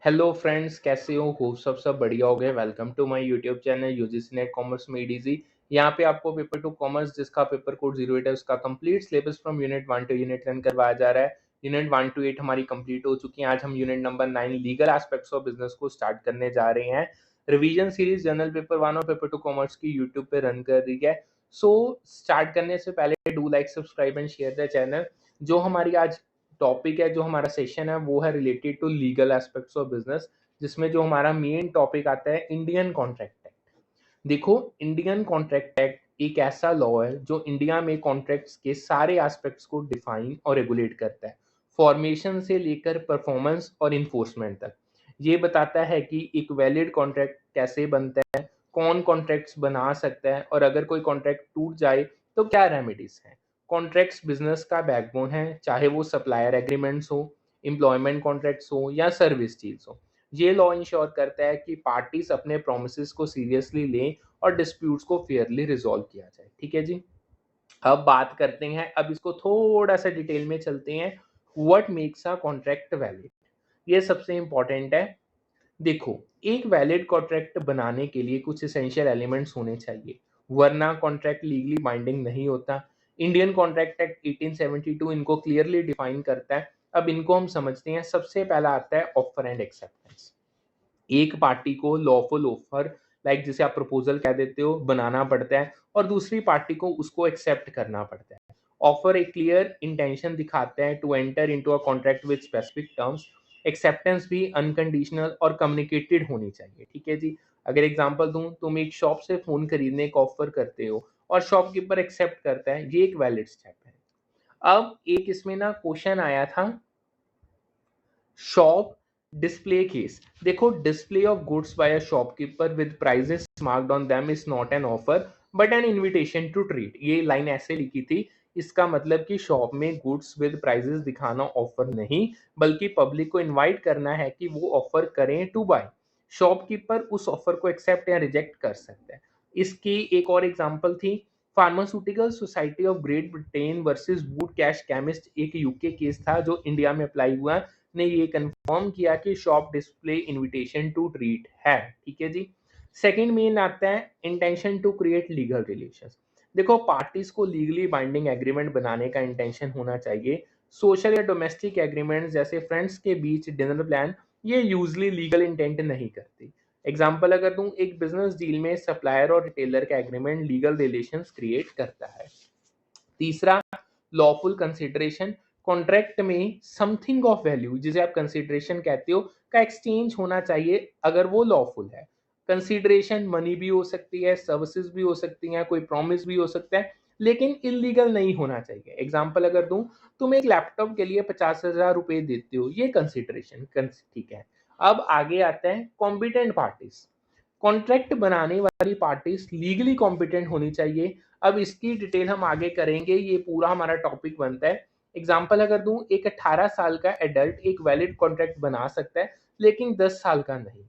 Hello friends, कैसे हो? Hope सब बढ़िया हो गए। Welcome to my YouTube channel UGC NET commerce made easy. यहाँ पे आपको पेपर टू कॉमर्स जिसका पेपर कोड 08 है उसका complete syllabus from unit 1 to unit 10 करवाया जा रहा है। यूनिट 1 टू 8 हमारी कंप्लीट हो चुकी है। आज हम unit number 9 legal aspects of business को स्टार्ट करने जा रहे हैं। रिवीजन सीरीज जनरल पेपर 1 और पेपर टू कॉमर्स की यूट्यूब पे रन कर रही है। सो स्टार्ट करने से पहले do like subscribe and share the channel. जो हमारी आज टॉपिक है, जो हमारा सेशन है, वो है related to legal aspects of business, जिसमें जो हमारा मेन टॉपिक आता है इंडियन कॉन्ट्रैक्ट एक्ट। देखो, इंडियन कॉन्ट्रैक्ट एक्ट एक ऐसा लॉ है जो इंडिया में कॉन्ट्रैक्ट्स के सारे एस्पेक्ट्स को डिफाइन और रेगुलेट करता है, फॉर्मेशन से लेकर परफॉर्मेंस और इन्फोर्समेंट तक। ये बताता है कि एक वैलिड कॉन्ट्रैक्ट कैसे बनता है, कौन कॉन्ट्रैक्ट्स बना सकता है, और अगर कोई कॉन्ट्रैक्ट टूट जाए तो क्या रेमेडीज हैं। कॉन्ट्रैक्ट्स बिजनेस का बैकबोन है, चाहे वो सप्लायर एग्रीमेंट्स हो, एम्प्लॉयमेंट कॉन्ट्रैक्ट्स हो या सर्विस डील्स हो। ये लॉ इंश्योर करता है कि पार्टीज अपने प्रोमिसेस को सीरियसली लें और डिस्प्यूट्स को फेयरली रिजॉल्व किया जाए। ठीक है जी। अब बात करते हैं, अब इसको थोड़ा सा डिटेल में चलते हैं। What makes a contract valid, ये सबसे इंपॉर्टेंट है। देखो, एक वैलिड कॉन्ट्रैक्ट बनाने के लिए कुछ एसेंशियल एलिमेंट्स होने चाहिए, वरना कॉन्ट्रैक्ट लीगली बाइंडिंग नहीं होता। इंडियन कॉन्ट्रैक्ट एक्ट 1872 इनको क्लियरली डिफाइन करता है। अब इनको हम समझते हैं। सबसे पहला आता है ऑफर एंड एक्सेप्टेंस। एक पार्टी को लॉफुल ऑफर, लाइक जिसे आप प्रपोजल कह देते हो, बनाना पड़ता है और दूसरी पार्टी को उसको एक्सेप्ट करना पड़ता है। ऑफर एक क्लियर इंटेंशन दिखाता है to enter into a contract with specific terms. Acceptance भी अनकंडीशनल और कम्युनिकेटेड होनी चाहिए। ठीक है जी। अगर एग्जांपल दूं, तुम एक शॉप से फोन खरीदने का ऑफर करते हो और शॉपकीपर एक्सेप्ट करता है, ये एक वैलिड स्टेप है। अब एक इसमें ना क्वेश्चन आया था, शॉप डिस्प्ले केस। देखो, display of goods by a shopkeeper with prices marked on them is not an offer but an invitation to treat. ये लाइन ऐसे लिखी थी, इसका मतलब कि शॉप में गुड्स विद प्राइजेस दिखाना ऑफर नहीं, बल्कि पब्लिक को इनवाइट करना है कि वो ऑफर करें टू बाय। शॉपकीपर उस ऑफर को एक्सेप्ट या रिजेक्ट कर सकता है। इसकी एक और एग्जांपल थी, pharmaceutical society of great Britain versus would cash chemist. एक यूके केस था जो इंडिया में अप्लाई हुआ, ने ये कंफर्म किया कि shop display invitation to treat है। ठीक है जी। सेकंड मेन आता है intention to create legal relations. देखो, पार्टीज को लीगली बाइंडिंग एग्रीमेंट बनाने का इंटेंशन होना चाहिए। सोशल या डोमेस्टिक एग्रीमेंट जैसे फ्रेंड्स के बीच डिनर प्लान, ये यूजली लीगल इंटेंट नहीं करती। एग्जाम्पल अगर दूं, एक बिजनेस डील में सप्लायर और रिटेलर का एग्रीमेंट लीगल रिलेशंस क्रिएट करता है। तीसरा, लॉफुल कंसिडरेशन। कॉन्ट्रैक्ट में समथिंग ऑफ वैल्यू, जिसे आप कंसिडरेशन कहते हो, का एक्सचेंज होना चाहिए अगर वो लॉफुल है। कंसिडरेशन मनी भी हो सकती है, सर्विसेज भी हो सकती हैं, कोई प्रॉमिस भी हो सकता है, लेकिन इलीगल नहीं होना चाहिए। एग्जाम्पल अगर दूं, तुम एक लैपटॉप के लिए 50,000 रुपए देते हो, ये कंसिडरेशन ठीक है। अब आगे आता है कॉम्पिटेंट पार्टीज। कॉन्ट्रैक्ट बनाने वाली पार्टीज लीगली कॉम्पिटेंट होनी चाहिए। अब इसकी डिटेल हम आगे करेंगे, ये पूरा हमारा टॉपिक बनता है। एग्जाम्पल अगर दूं, एक 18 साल का एडल्ट एक वैलिड कॉन्ट्रैक्ट बना सकता है, लेकिन 10 साल का नहीं।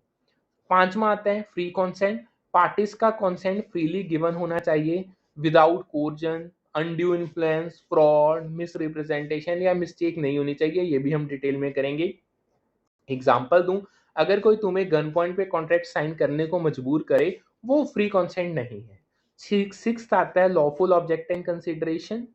पांचवा आता है फ्री कॉन्सेंट। पार्टीज का कॉन्सेंट फ्रीली गिवन होना चाहिए, without coercion, undue influence, fraud, miss representation या मिस्टेक नहीं होनी चाहिए। ये भी हम डिटेल में करेंगे। एग्जाम्पल दूं, अगर कोई तुम्हें गन पॉइंट पे कॉन्ट्रैक्ट साइन करने को मजबूर करे, वो फ्री कॉन्सेंट नहीं है। सिक्स आता है lawful object and consideration.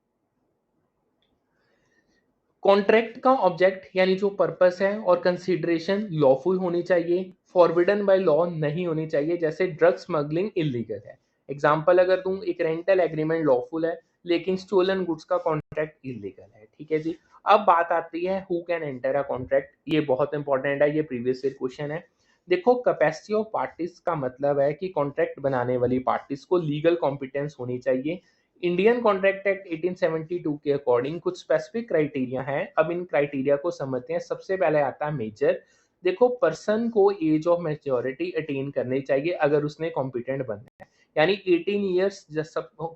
Contract का ऑब्जेक्ट यानी जो पर्पस है और कंसिडरेशन लॉफुल होनी चाहिए, फॉरबिडन बाय लॉ नहीं होनी चाहिए। जैसे ड्रग स्मगलिंग इलीगल है। एग्जाम्पल अगर दूं, एक रेंटल एग्रीमेंट लॉफुल है, लेकिन स्टोलन गुड्स का कॉन्ट्रैक्ट इलीगल है। ठीक है जी। अब बात आती है who can enter a contract. ये बहुत इंपॉर्टेंट है, ये प्रीवियस ईयर क्वेश्चन है। देखो, कैपेसिटी ऑफ पार्टीज का मतलब है कि कॉन्ट्रैक्ट बनाने वाली पार्टीज को लीगल कॉम्पिटेंस होनी चाहिए। इंडियन कॉन्ट्रैक्ट एक्ट 1872 के अकॉर्डिंग कुछ स्पेसिफिक क्राइटेरिया हैं। अब इन क्राइटेरिया को समझते हैं। सबसे पहले आता है मेजर। देखो, पर्सन को एज ऑफ मैच्योरिटी अटेन करनी चाहिए अगर उसने कॉम्पिटेंट बनना है, यानी 18 ईयर्स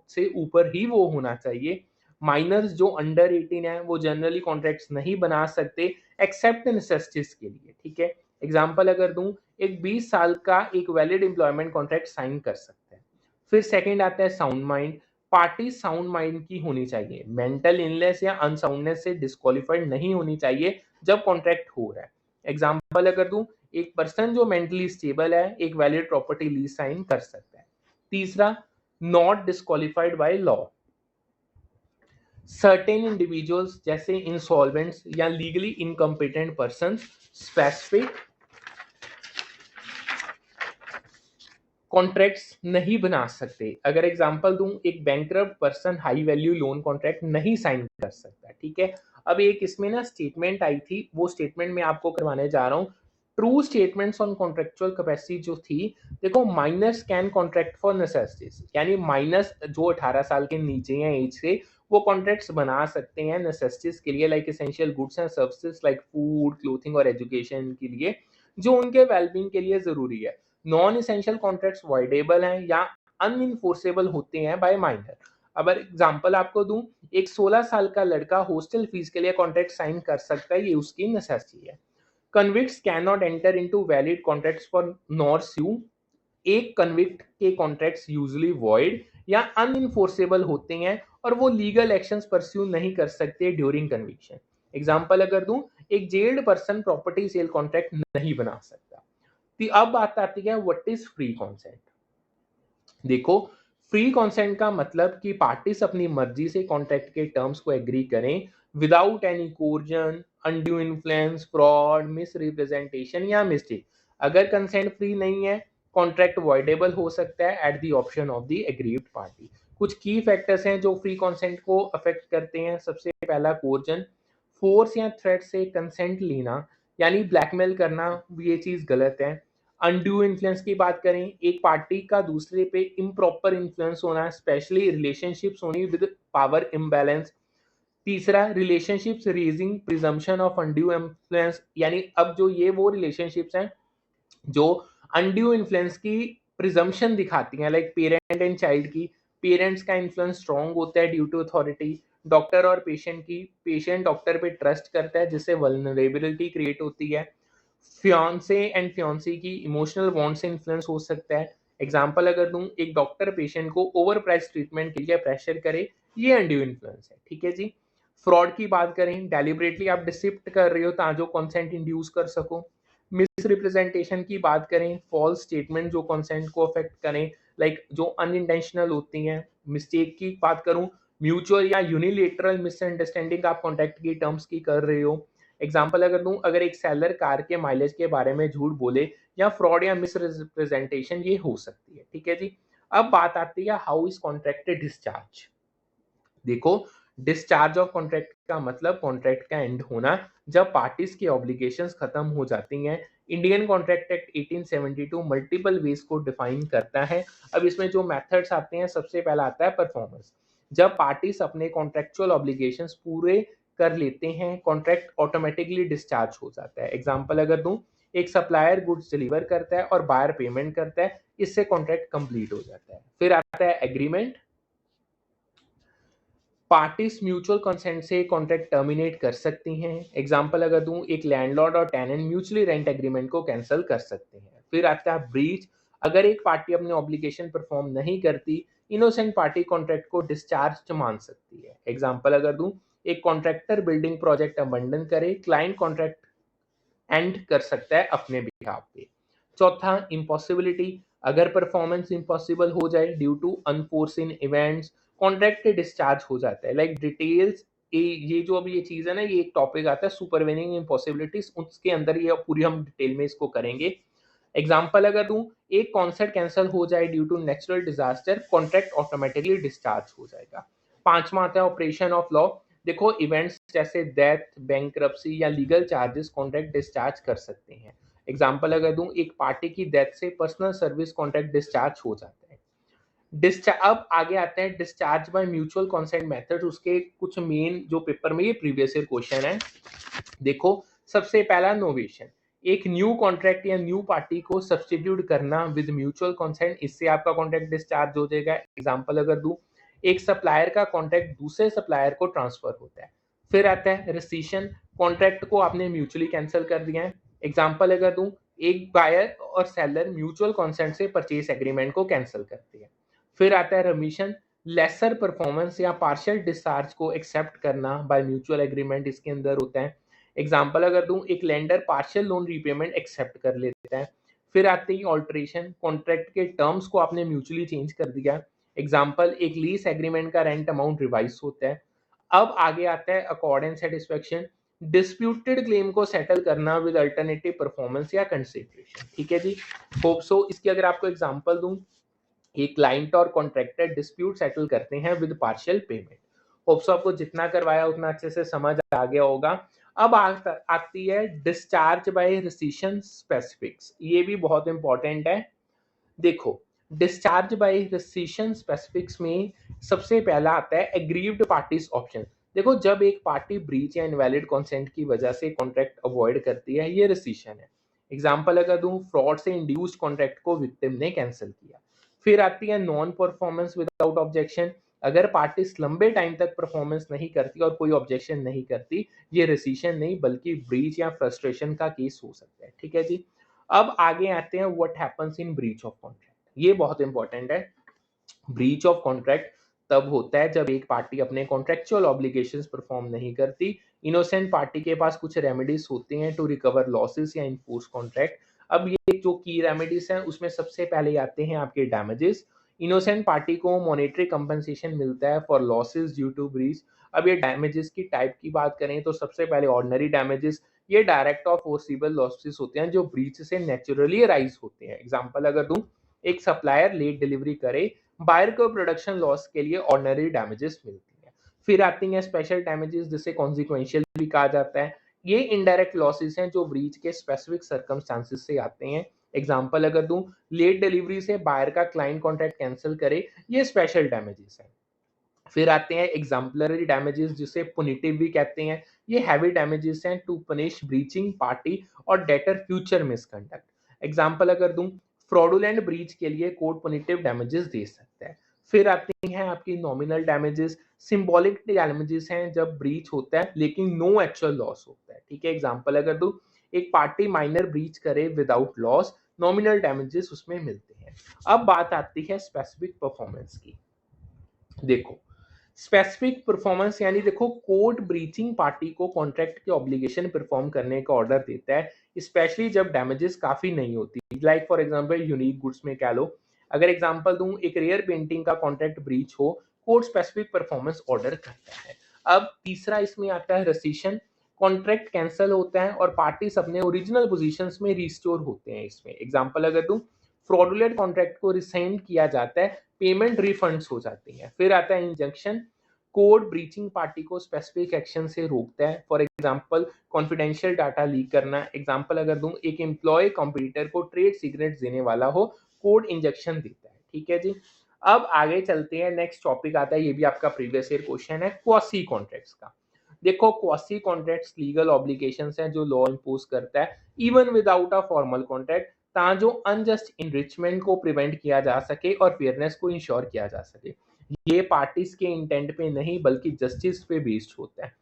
से ऊपर ही वो होना चाहिए। माइनर्स जो अंडर 18 है वो जनरली कॉन्ट्रैक्ट्स नहीं बना सकते एक्सेप्ट नेसेसिटीज के लिए। ठीक है। एग्जाम्पल अगर दूं, एक 20 साल का एक वैलिड एम्प्लॉयमेंट कॉन्ट्रैक्ट साइन कर सकता है। फिर सेकंड आता है sound mind. Party sound mind की होनी चाहिए, मेंटल इलनेस या अनसाउंडनेस से डिस्क्वालीफाइड नहीं होनी चाहिए जब कॉन्ट्रैक्ट हो रहा है। एग्जाम्पल अगर दूं, एक पर्सन जो मेंटली स्टेबल है एक वैलिड प्रॉपर्टी लीज साइन कर सकता है। तीसरा, not disqualified by law. Certain individuals जैसे इंसॉल्वेंट्स या legally incompetent person specific contracts नहीं बना सकते। अगर एग्जांपल दूं, एक bankrupt person high value loan contract नहीं साइन कर सकता, ठीक है। अब एक इसमें ना स्टेटमेंट आई थी, वो स्टेटमेंट मैं आपको करवाने जा रहा हूँ। True statements on contractual capacity जो थी, देखो, minus can contract for necessities, यानी माइनस जो 18 साल के नीचे हैं एज से, वो कॉन्ट्रैक्ट्स बना सकते हैं नेसेसिटीज के लिए, like essential goods and services like food, clothing और एजुकेशन के लिए, जो उनके वेलबींग के लिए जरूरी है। नॉन इसेंशियल कॉन्ट्रैक्ट्स वॉइडेबल हैं या अनइनफोर्सेबल होते हैं बाय माइनर। अब एग्जांपल आपको दूं, एक 16 साल का लड़का हॉस्टल फीस के लिए कॉन्ट्रैक्ट साइन कर सकता है, ये उसकी नेसेसिटी है। Convicts can not enter into valid contracts for nor sue. एक कन्विक्ट के कॉन्ट्रैक्ट्स यूजुअली वॉइड या अनइनफोर्सेबल होते हैं और वो लीगल एक्शंस परस्यू नहीं कर सकते ड्यूरिंग कन्विक्शन। एग्जांपल अगर दूं, एक jailed person property sale contract नहीं बना सकता। तो अब बात आती है व्हाट इज फ्री कॉन्सेंट। देखो, फ्री कॉन्सेंट का मतलब कि पार्टीज अपनी मर्जी से कॉन्ट्रैक्ट के टर्म्स को एग्री करें without any coercion, undue influence, fraud, miss representation या मिस्टेक। अगर कंसेंट फ्री नहीं है, कॉन्ट्रैक्ट वॉइडेबल हो सकता है at the option of the aggrieved party. कुछ की फैक्टर्स हैं जो फ्री कॉन्सेंट को अफेक्ट करते हैं। सबसे पहला, कोर्जन, फोर्स या थ्रेट से कंसेंट लेना, यानी ब्लैकमेल करना, ये चीज गलत है। अनड्यू इन्फ्लुएंस की बात करें, एक पार्टी का दूसरे पे इम्प्रॉपर इन्फ्लुएंस होना, स्पेशली रिलेशनशिप्स होनी विद पावर इम्बैलेंस। तीसरा, relationships raising presumption of undue influence, यानी अब जो ये वो रिलेशनशिप्स हैं जो अनड्यू इन्फ्लुएंस की प्रिजम्पशन दिखाती हैं, लाइक पेरेंट एंड चाइल्ड की। पेरेंट्स का इन्फ्लुएंस स्ट्रॉन्ग होता है ड्यू टू अथॉरिटी। डॉक्टर और पेशेंट की, पेशेंट डॉक्टर पे ट्रस्ट करता है जिससे वल्नरेबिलिटी क्रिएट होती है। फियांसे एंड फियांसी की इमोशनल बॉन्ड से इन्फ्लुएंस हो सकता है। एग्जांपल अगर दूं, एक डॉक्टर पेशेंट को ओवर प्राइस ट्रीटमेंट के लिए प्रेशर करे, ये अनड्यू इन्फ्लुएंस है, ठीक है जी। फ्रॉड की बात करें, डेलिबरेटली आप डिसिप्ट कर रहे हो ताकि कंसेंट इंड्यूस कर सको। मिस रिप्रेजेंटेशन की बात करें, फॉल्स स्टेटमेंट जो कंसेंट को अफेक्ट करें, लाइक जो अनइंटेंशनल होती हैं। मिस्टेक की बात करूं, म्यूचुअल या यूनिलेटरल मिसअंडरस्टैंडिंग आप कॉन्ट्रैक्ट की टर्म्स की कर रहे हो। एग्जाम्पल अगर दूं, अगर एक सेलर कार के माइलेज के बारे में झूठ बोले, या फ्रॉड या मिसरिप्रेजेंटेशन ये हो सकती है, ठीक है जी। अब बात आती है हाउ इज कॉन्ट्रैक्ट डिस्चार्ज। देखो, डिस्चार्ज ऑफ कॉन्ट्रैक्ट का मतलब कॉन्ट्रैक्ट का एंड होना, जब पार्टीज की ऑब्लिगेशंस खत्म हो जाती हैं। Indian contract act 1872 multiple ways को डिफाइन करता है। अब इसमें जो मेथड्स आते हैं, सबसे पहला आता है परफॉर्मेंस। जब पार्टीज अपने कॉन्ट्रैक्चुअल ऑब्लिगेशंस पूरे कर लेते हैं, कॉन्ट्रैक्ट ऑटोमेटिकली डिस्चार्ज हो जाता है। एग्जांपल अगर दूं, एक सप्लायर गुड्स डिलीवर करता है और बायर पेमेंट करता है, इससे कॉन्ट्रैक्ट कंप्लीट हो जाता है। फिर आता है एग्रीमेंट। पार्टीज म्यूचुअल कंसेंट से कॉन्ट्रैक्ट टर्मिनेट कर सकती हैं। एग्जांपल अगर दूं, एक लैंडलॉर्ड और टेनेंट म्यूचुअली रेंट एग्रीमेंट को कैंसिल कर सकते हैं। फिर आता है ब्रीच। अगर एक पार्टी अपनी ऑब्लिगेशन परफॉर्म नहीं करती, इनोसेंट पार्टी कॉन्ट्रैक्ट को डिस्चार्ज मान सकती है। एग्जांपल अगर दूं, एक कॉन्ट्रैक्टर बिल्डिंग प्रोजेक्ट अबंडन करे, क्लाइंट कॉन्ट्रैक्ट एंड कर सकता है अपने बिहाफ पे। चौथा, इम्पॉसिबिलिटी। अगर परफॉर्मेंस इम्पॉसिबल हो जाए due to unforeseen events, contract discharge हो जाता है। लाइक डिटेल्स, ये जो अभी ये चीज है ना, ये एक टॉपिक आता है सुपरवेनिंग इम्पॉसिबिलिटीज, उसके अंदर ये पूरी हम डिटेल में इसको करेंगे। एग्जाम्पल अगर दूं, एक कॉन्सर्ट कैंसिल हो जाए due to natural disaster, contract automatically discharge हो जाएगा। पांचवा आता है ऑपरेशन ऑफ लॉ। देखो, इवेंट्स जैसे डेथ, बैंकरप्सी या लीगल चार्जेस कॉन्ट्रैक्ट डिस्चार्ज कर सकते हैं। एग्जाम्पल अगर दूं, एक पार्टी की डेथ से पर्सनल सर्विस कॉन्ट्रैक्ट डिस्चार्ज हो जाता है। डिस्चार्ज, अब आगे आते हैं discharge by mutual consent method. उसके कुछ मेन जो पेपर में ये प्रीवियस ईयर क्वेश्चन है। देखो, सबसे पहला नोवेशन, एक न्यू कॉन्ट्रैक्ट या न्यू पार्टी को सब्सटीट्यूट करना विद म्यूचुअल कंसेंट, इससे आपका कॉन्ट्रैक्ट डिस्चार्ज हो जाएगा। एग्जांपल अगर दूं, एक सप्लायर का कॉन्ट्रैक्ट दूसरे सप्लायर को ट्रांसफर होता है। फिर आता है रेसिशन, कॉन्ट्रैक्ट को आपने म्यूचुअली कैंसिल कर दिया है। एग्जांपल अगर दूं, एक बायर और सेलर म्यूचुअल कंसेंट से परचेस एग्रीमेंट को कैंसिल करते हैं। फिर आता है रेमिशन, लेसर परफॉर्मेंस या पार्शियल डिस्चार्ज को एक्सेप्ट करना बाय म्यूचुअल एग्रीमेंट, इसके अंदर होता है। एग्जाम्पल अगर दूं, एक lender partial loan repayment accept कर लेता है। फिर आते ही ऑल्ट्रेशन, कॉन्ट्रैक्ट के टर्म्स को आपने म्यूचुअली चेंज कर दिया। एग्जाम्पल, एक लीज एग्रीमेंट का रेंट अमाउंट रिवाइज होता है। अब आगे आता है accord and satisfaction, disputed claim को सेटल करना विद अल्टरनेटिव परफॉर्मेंस या कंसिडरेशन। ठीक है जी, होप सो इसकी अगर आपको एग्जांपल दूं, एक क्लाइंट और कॉन्ट्रैक्टर डिस्प्यूट सेटल करते हैं with partial payment. Hope so आपको जितना करवाया उतना अच्छे से समझ आ गया होगा। अब आती है डिस्चार्ज बाय रिसिशन स्पेसिफिक्स, ये भी बहुत इंपॉर्टेंट है। देखो, डिस्चार्ज बाय रिसिशन स्पेसिफिक्स में सबसे पहला आता है एग्रीव्ड पार्टीज ऑप्शन। देखो, जब एक पार्टी ब्रीच या इनवैलिड कंसेंट की वजह से कॉन्ट्रैक्ट अवॉइड करती है, ये रिसिशन है। एग्जांपल अगर दूं, फ्रॉड से इंड्यूस्ड कॉन्ट्रैक्ट को विक्टिम ने कैंसिल किया। फिर आती है नॉन परफॉर्मेंस विदाउट ऑब्जेक्शन, अगर पार्टीज लंबे टाइम तक परफॉर्मेंस नहीं करती और कोई ऑब्जेक्शन नहीं करती, ये रिसिशन नहीं बल्कि ब्रीच या फ्रस्ट्रेशन का केस हो सकता है। ठीक है जी, अब आगे आते हैं what happens in breach of contract. ये बहुत इंपॉर्टेंट है। ब्रीच ऑफ कॉन्ट्रैक्ट तब होता है जब एक पार्टी अपने कॉन्ट्रेक्चुअल ऑब्लिगेशंस परफॉर्म नहीं करती। इनोसेंट पार्टी के पास कुछ रेमेडीज होते हैं टू रिकवर लॉसेस या इन्फोर्स कॉन्ट्रैक्ट। अब ये जो की रेमेडीज हैं उसमें सबसे पहले आते हैं आपके डैमेजेस। इनोसेंट पार्टी को मॉनेटरी कंपनसेशन मिलता है for losses due to breach. अब ये डैमेजेस की टाइप की बात करें तो सबसे पहले ऑर्डिनरी डैमेजेस, ये डायरेक्ट और फोर्सिबल लॉसेस होते हैं जो ब्रीच से नेचुरली अराइज होते हैं। एग्जांपल अगर दूं, एक सप्लायर लेट डिलीवरी करे, बायर को प्रोडक्शन लॉस के लिए ऑर्डिनरी डैमेजेस मिलती है। फिर आती हैं स्पेशल डैमेजेस, जिसे कॉन्सिक्वेंशियल भी कहा जाता है। ये इनडायरेक्ट लॉसेस हैं जो ब्रीच के स्पेसिफिक सर्कमस्टांसेस से आते हैं। एग्जांपल अगर दूं, लेट डिलीवरी से बायर का क्लाइंट कॉन्ट्रैक्ट कैंसिल करे, ये स्पेशल डैमेजेस है। फिर आते हैं एग्जाम्पलरी डैमेजेस, जिसे पुनिटिव भी कहते हैं। ये हैवी डैमेजेस हैं टू पनिश ब्रीचिंग पार्टी और डेटर फ्यूचर मिसकंडक्ट। एग्जांपल अगर दूं, फ्रॉडुलेंट ब्रीच के लिए कोर्ट पुनिटिव डैमेजेस दे सकता है। फिर आती हैं आपकी नॉमिनल डैमेजेस, सिंबॉलिक डैमेजेस हैं जब ब्रीच होता है लेकिन नो एक्चुअल लॉस होता है। ठीक है, एग्जांपल अगर दूं, एक पार्टी माइनर ब्रीच करे विदाउट लॉस, नॉमिनल डैमेजेस उसमें मिलते हैं। अब बात आती है स्पेसिफिक परफॉर्मेंस की। देखो, स्पेसिफिक परफॉर्मेंस यानी देखो, कोर्ट ब्रीचिंग पार्टी को कॉन्ट्रैक्ट के ऑब्लिगेशन परफॉर्म करने का ऑर्डर देता है, स्पेशली जब डैमेजेस काफी नहीं होती। Like for example unique goods में कह लो। अगर एग्जांपल दूं, एक रेयर पेंटिंग का कॉन्ट्रैक्ट ब्रीच हो, कोर्ट स्पेसिफिक परफॉर्मेंस ऑर्डर करता है। अब तीसरा इसमें आता है रेसिशन, कॉन्ट्रैक्ट कैंसिल होता है और पार्टीज अपने ओरिजिनल पोजीशंस में रिस्टोर होते हैं। इसमें एग्जांपल अगर दूं, फ्रॉडुलेंट कॉन्ट्रैक्ट को रिसेंड किया जाता है, पेमेंट रिफंड्स हो जाती हैं। फिर आता है इंजंक्शन, कोड ब्रीचिंग पार्टी को स्पेसिफिक एक्शन से रोकता है। For example, confidential data leak करना। एग्जांपल अगर दूं, एक एम्प्लॉय कंपटीटर को ट्रेड सीक्रेट्स देने वाला हो, कोड इंजेक्शन देता है। ठीक है जी, अब आगे चलते हैं। नेक्स्ट टॉपिक आता है, ये भी आपका प्रीवियस ईयर क्वेश्चन है, क्वासी कॉन्ट्रैक्ट्स का। देखो, क्वासी कॉन्ट्रैक्ट्स लीगल ऑब्लिगेशंस हैं जो लॉ इंपोज करता है even without a formal contract, ताकि अनजस्ट इनरिचमेंट को प्रिवेंट किया जा सके और फेयरनेस को इंश्योर किया जा सके। ये पार्टीज के इंटेंट पे नहीं बल्कि जस्टिस पे बेस्ड होता है।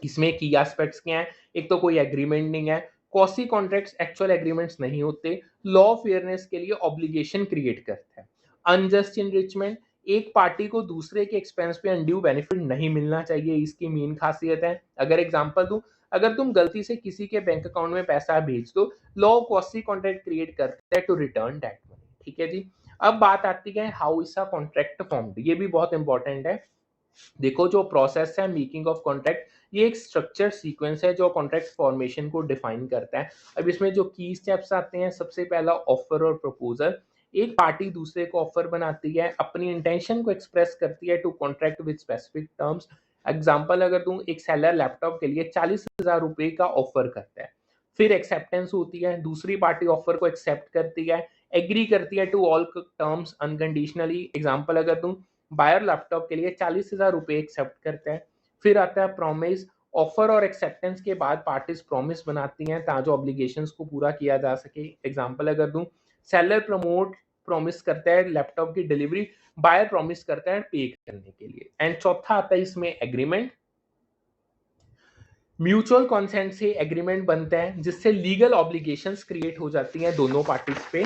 इसमें की एस्पेक्ट्स क्या हैं? एक तो कोई एग्रीमेंट नहीं है, कॉसी कॉन्ट्रैक्ट्स एक्चुअल एग्रीमेंट्स नहीं होते, लॉ फेयरनेस के लिए ऑब्लिगेशन क्रिएट करता है। अनजस्ट इनरिचमेंट, एक पार्टी को दूसरे के एक्सपेंस पे अनड्यू बेनिफिट नहीं मिलना चाहिए, इसकी मेन खासियत है। अगर एग्जांपल दूं, अगर तुम गलती से किसी के बैंक अकाउंट में पैसा भेज दो, लॉ कॉसी कॉन्ट्रैक्ट क्रिएट करता है टू रिटर्न दैट मनी। ठीक है जी, अब बात आती है how is a contract formed, ये भी बहुत इंपॉर्टेंट है। देखो, जो प्रोसेस है मेकिंग ऑफ कॉन्ट्रैक्ट, ये एक स्ट्रक्चर सीक्वेंस है जो कॉन्ट्रैक्ट फॉर्मेशन को डिफाइन करता है। अब इसमें जो की स्टेप्स आते हैं, सबसे पहला ऑफर और प्रपोजल। एक पार्टी दूसरे को ऑफर बनाती है, अपनी इंटेंशन को एक्सप्रेस करती है to contract with specific terms. Example अगर दूं, एक सेलर लैपटॉप के लिए 40,000 रुपए का ऑफर करता है। फिर एक्सेप्टेंस होती है, दूसरी पार्टी ऑफर को एक्सेप्ट करती है, एग्री करती है to all terms unconditionally. Example अगर दूं, बायर लैपटॉप के लिए 40,000 रुपए एक्सेप्ट करते हैं। फिर आता है प्रॉमिस, ऑफर और एक्सेप्टेंस के बाद पार्टीज प्रॉमिस बनाती हैं ताकि ऑब्लिगेशंस को पूरा किया जा सके। एग्जांपल अगर दूं, सेलर प्रॉमिस करता है लैपटॉप की डिलीवरी, बायर प्रॉमिस करता है पे करने के लिए। एंड चौथा आता है इसमें एग्रीमेंट। म्यूचुअल कंसेंट से एग्रीमेंट बनता है जिससे लीगल ऑब्लिगेशंस क्रिएट हो जाती हैं दोनों पार्टीज पे।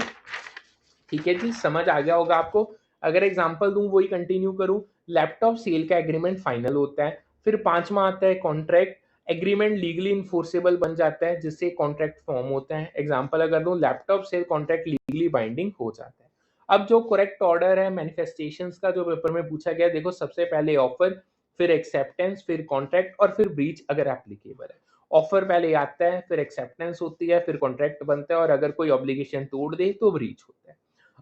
ठीक है जी, समझ आ गया होगा आपको। अगर एग्जांपल दूं, वही कंटिन्यू करूं, लैपटॉप सेल का एग्रीमेंट फाइनल होता है। फिर पांचवा आता है कॉन्ट्रैक्ट, एग्रीमेंट लीगली इन्फोर्सेबल बन जाता है जिससे कॉन्ट्रैक्ट फॉर्म होता है। एग्जांपल अगर दूं, लैपटॉप से कॉन्ट्रैक्ट लीगली बाइंडिंग हो जाता है। अब जो करेक्ट ऑर्डर है मैनिफेस्टेशंस का जो पेपर में पूछा गया, देखो सबसे पहले ऑफर, फिर एक्सेप्टेंस, फिर कॉन्ट्रैक्ट और फिर ब्रीच अगर एप्लीकेबल है। ऑफर पहले आता है, फिर एक्सेप्टेंस होती है, फिर कॉन्ट्रैक्ट बनता है और अगर कोई ऑब्लिगेशन तोड़ दे तो ब्रीच होता है।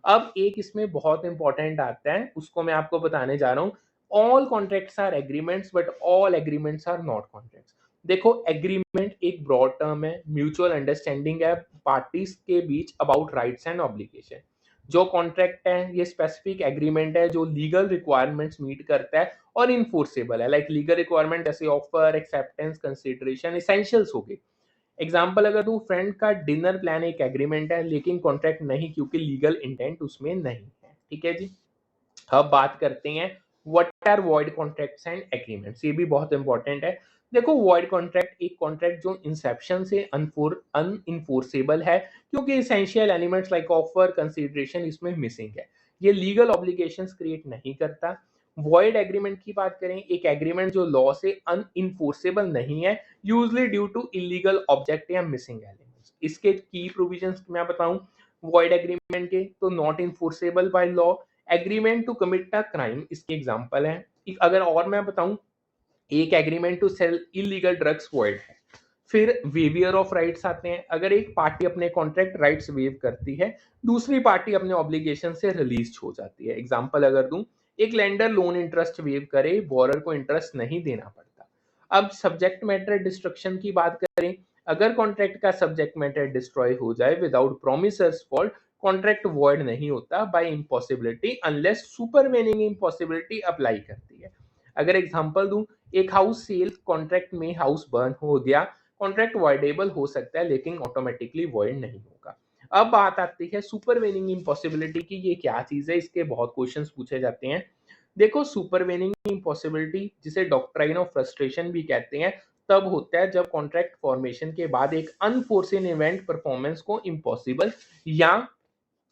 अब एक इसमें बहुत इंपॉर्टेंट आता है, उसको मैं आपको बताने जा रहा हूँ। All contracts are agreements but all agreements are not contracts. देखो एग्रीमेंट एक ब्रॉड टर्म है, म्यूचुअल अंडरस्टैंडिंग है पार्टीज के बीच अबाउट राइट्स एंड ऑब्लिगेशन। जो कॉन्ट्रैक्ट है ये स्पेसिफिक एग्रीमेंट है जो लीगल रिक्वायरमेंट्स मीट करता है और इन्फोर्सेबल है। लाइक लीगल रिक्वायरमेंट जैसे ऑफर, एक्सेप्टेंस, कंसिडरेशन, एसेंशियल्स हो गए। एग्जाम्पल अगर दूं, फ्रेंड का डिनर प्लान एक एग्रीमेंट है लेकिन कॉन्ट्रैक्ट नहीं क्योंकि लीगल इंटेंट उसमें नहीं है। ठीक है जी। अब बात करते हैं what are void contracts and agreements, ये भी बहुत इंपॉर्टेंट है। देखो वॉइड कॉन्ट्रैक्ट एक कॉन्ट्रैक्ट जो इंसेप्शन से अनइनफोर्सेबल है क्योंकि essential elements like offer, consideration इसमें मिसिंग है। ये लीगल ऑब्लिगेशंस क्रिएट नहीं करता। वॉइड एग्रीमेंट की बात करें, एक एग्रीमेंट जो लॉ से अनइनफोर्सेबल नहीं है, usually due to illegal object या मिसिंग एलिमेंट्स। इसके की प्रोविजंस मैं बताऊं वॉइड एग्रीमेंट के, तो not enforceable by law, agreement to commit a crime इसके एग्जांपल है। अगर और मैं बताऊं, एक agreement to sell illegal drugs void है। फिर वेवियर ऑफ राइट्स आते हैं, अगर एक पार्टी अपने कॉन्ट्रैक्ट राइट्स वेव करती है, दूसरी पार्टी अपने ऑब्लिगेशन से रिलीज हो जाती है। एग्जांपल अगर दूं, एक लेंडर लोन इंटरेस्ट वेव करे, बोरर को इंटरेस्ट नहीं देना पड़ता। अब सब्जेक्ट मैटर डिस्ट्रक्शन की बात करें, अगर कॉन्ट्रैक्ट का सब्जेक्ट मैटर डिस्ट्रॉय हो जाए without promisor's fault, contract void नहीं होता by impossibility unless supervening impossibility apply करती है। अगर एग्जांपल दूं, एक हाउस सेल कॉन्ट्रैक्ट में हाउस बर्न हो गया, कॉन्ट्रैक्ट वॉइडेबल हो सकता है लेकिन ऑटोमेटिकली वॉइड नहीं होगा। अब बात आती है सुपरवेनिंग इम्पॉसिबिलिटी की, ये क्या चीज है, इसके बहुत क्वेश्चंस पूछे जाते हैं। देखो सुपरवेनिंग इम्पॉसिबिलिटी जिसे डॉक्ट्राइन ऑफ फ्रस्ट्रेशन भी कहते हैं, तब होता है जब कॉन्ट्रैक्ट फॉर्मेशन के बाद एक अनफोर्सिन इवेंट परफॉर्मेंस को इम्पॉसिबल या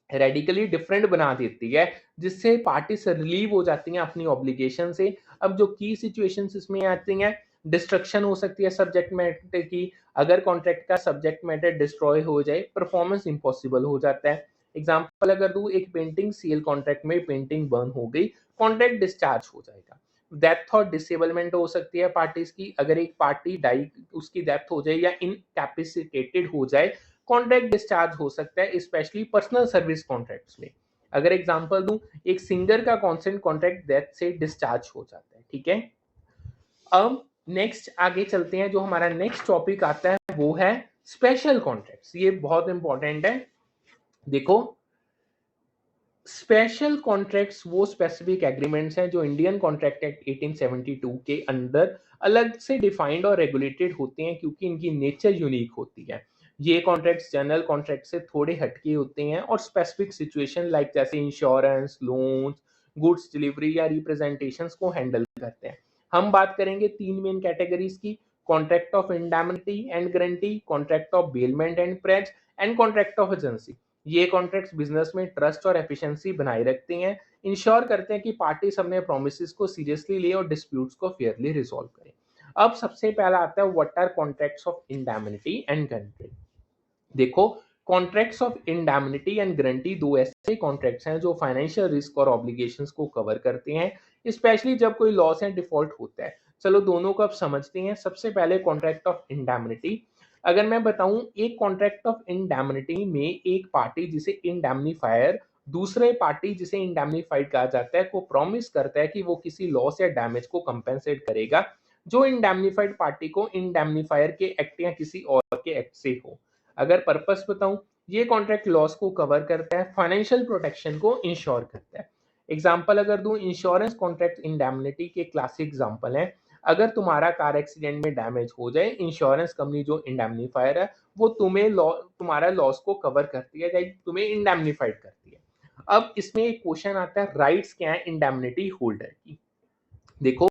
रेडिकली डिफरेंट बना देती है, जिससे पार्टी से रिलीव हो जाती हैं अपनी ऑब्लिगेशन से। अब जो की सिचुएशंस इसमें आती हैं, डिस्ट्रक्शन हो सकती है सब्जेक्ट मैटर की, अगर कॉन्ट्रैक्ट का सब्जेक्ट मैटर डिस्ट्रॉय हो जाए परफॉर्मेंस इम्पॉसिबल हो जाता है। एग्जांपल अगर दूं, एक पेंटिंग सेल कॉन्ट्रैक्ट में पेंटिंग बर्न हो गई, कॉन्ट्रैक्ट डिस्चार्ज हो जाएगा। डेथ और डिसेबलमेंट हो सकती है पार्टीज की, अगर एक पार्टी डाई उसकी डेथ हो जाए या इनकैपेसिटेटेड हो जाए, कॉन्ट्रैक्ट डिस्चार्ज हो सकता है, स्पेशली पर्सनल सर्विस कॉन्ट्रैक्ट्स में। अगर एग्जांपल दूं, एक सिंगर का कॉन्सेंट कॉन्ट्रैक्ट डेथ से डिस्चार्ज हो जाता है। ठीक है। अब नेक्स्ट आगे चलते हैं, जो हमारा नेक्स्ट टॉपिक आता है वो है स्पेशल कॉन्ट्रैक्ट्स। ये बहुत इंपॉर्टेंट है। देखो स्पेशल कॉन्ट्रैक्ट्स वो स्पेसिफिक एग्रीमेंट्स हैं जो इंडियन कॉन्ट्रैक्ट एक्ट 1872 के अंदर अलग से डिफाइंड और रेगुलेटेड होते हैं क्योंकि इनकी नेचर यूनिक होती है। ये कॉन्ट्रैक्ट्स जनरल कॉन्ट्रैक्ट से थोड़े हटके होते हैं और स्पेसिफिक सिचुएशन लाइक जैसे इंश्योरेंस, लोन्स, गुड्स डिलीवरी या रिप्रेजेंटेशंस को हैंडल करते हैं। हम बात करेंगे तीन मेन कैटेगरीज की, contract of indemnity and guarantee, contract of bailment and praise and contract of agency. ये कॉन्ट्रैक्ट्स बिजनेस में ट्रस्ट और एफिशिएंसी बनाए रखते हैं, इंश्योर करते हैं कि पार्टीज अपने प्रोमिसेस को सीरियसली ले और डिस्प्यूट्स को फेयरली रिजॉल्व करें। अब सबसे पहला आता है what are contracts of indemnity and guarantee. देखो contracts of indemnity and guarantee दो ऐसे कॉन्ट्रैक्ट्स हैं जो फाइनेंशियल रिस्क और ऑब्लिगेशंस को कवर करते हैं, स्पेशली जब कोई लॉस या डिफॉल्ट होता है। चलो दोनों को अब समझते हैं। सबसे पहले कॉन्ट्रैक्ट ऑफ इंडेमनिटी। अगर मैं बताऊं, एक कॉन्ट्रैक्ट ऑफ इंडेमनिटी में एक पार्टी जिसे इंडेमनीफायर, दूसरे पार्टी जिसे इंडेमनीफाइड कहा जाता है, को प्रॉमिस करता है कि वो किसी लॉस या डैमेज को कंपेंसेट करेगा जो इंडेमनीफाइड पार्टी को इंडेमनीफायर के एक्ट या किसी और के एक्ट से हो। अगर पर्पस बताऊं, ये कॉन्ट्रैक्ट लॉस को कवर करता है, फाइनेंशियल प्रोटेक्शन को इंश्योर करता है। एग्जांपल अगर दूं, इंश्योरेंस कॉन्ट्रैक्ट इंडेमनिटी के क्लासिक एग्जांपल हैं। अगर तुम्हारा कार एक्सीडेंट में डैमेज हो जाए, इंश्योरेंस कंपनी जो इंडेमनीफायर है वो तुम्हारा लॉस को कवर करती है, तुम्हें इंडेमनीफाइड करती है। अब इसमें एक क्वेश्चन आता है, राइट्स क्या है इंडेमनिटी होल्डर की। देखो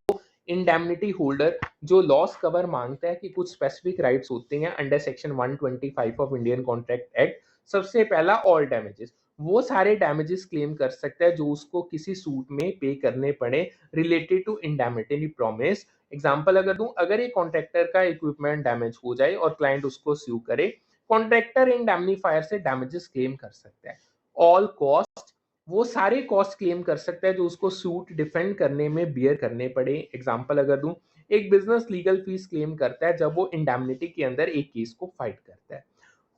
इंडेमनिटी होल्डर जो लॉस कवर मांगता है कि कुछ स्पेसिफिक राइट्स होते हैं under section 125 of Indian contract act. सबसे पहला ऑल डैमेजेस, वो सारे डैमेजेस क्लेम कर सकता है जो उसको किसी सूट में पे करने पड़े related to indemnity promise example अगर दूं, अगर एक कॉन्ट्रैक्टर का इक्विपमेंट डैमेज हो जाए और क्लाइंट उसको स्यू करे, कॉन्ट्रैक्टर इंडेमनीफायर से डैमेजेस क्लेम कर सकता है। ऑल कॉस्ट, वो सारे कॉस्ट क्लेम कर सकता है जो उसको सूट डिफेंड करने में बियर करने पड़े। एग्जाम्पल अगर दूं, एक बिजनेस लीगल फीस क्लेम करता है जब वो इंडेमनिटी के अंदर एक केस को फाइट करता है।